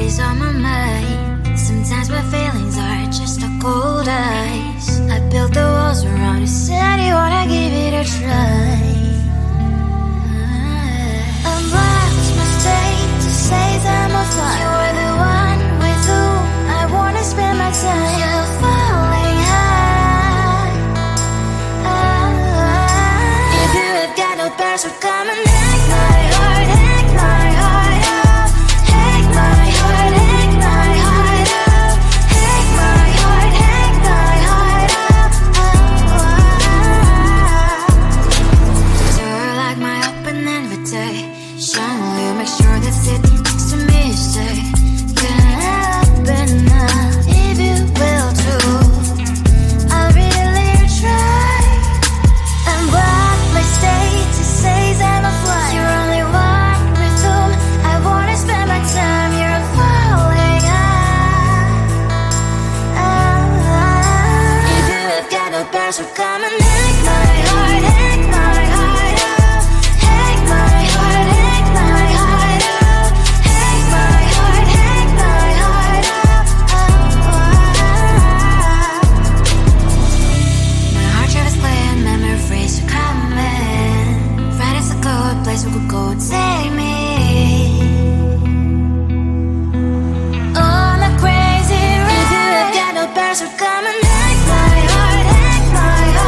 always on my mind. Sometimes my feelings are just a cold ice. I built the walls around you, said you wanna give it a try. I'm lost my state to say that I'm fine. You are the one with whom I wanna spend my time. You're falling high. If you have got no past, so come and hack my heart, hack my heart up. Hack my heart, hack my heart up. Hack my heart, hack my heart up. You're like my open invitation. Will you make sure that sitting next to me is safe? Can open up if you will too. I'll really try and block my state to say that I'm flying. You're only one with whom I wanna spend my time. You're falling high. If you have got no past, so come and hack my heart, hack my heart up. Hack my heart, hack my heart up. Hack my heart, hack my heart up. My heart travels playing memories are coming. Right, it's a good place we could go and take me on a crazy ride. If you have got no past, so come and hack my heart, hack my heart.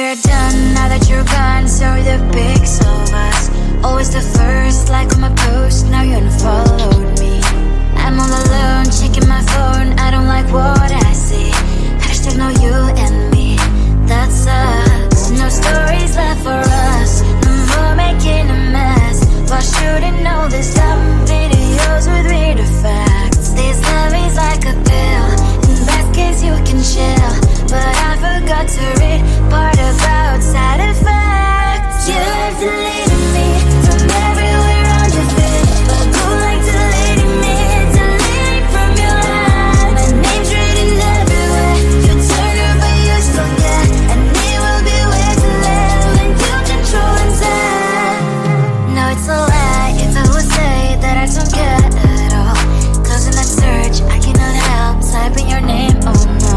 we're done now that you're gone. Sorry, the pics of us. Always the first like on my post. Now you unfollowed me. I'm all alone, checking my phone. I don't like what I see. Hashtag no you and me. That sucks. No stories left for us. No more making a mess. Why shouldn't all these dumb videos with weird effects? This love is like a pill. In best case you can chill, but I forgot to read part about side effects. You've deleted me from everywhere on your feed, but go like deleting me, delete from your life. My name's written everywhere. You turn her but you still care, and it will be where to live when you control and set. No, it's a lie if I would say that I don't care at all. Closing that search, I cannot help typing your name, oh no.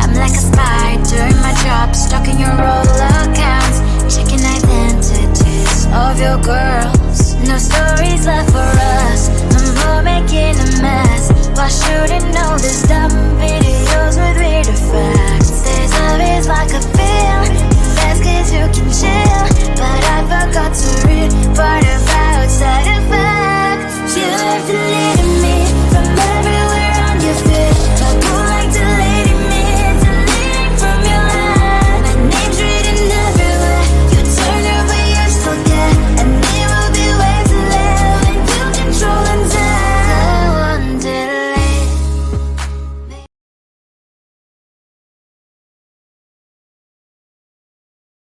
I'm like a spy doing my job, stalking your old accounts, checking identities of your girls. No stories left for us, no more making a mess. Why shouldn't all these dumb videos with weird effects? This love is like a pill. Best case you can chill, but I forgot to read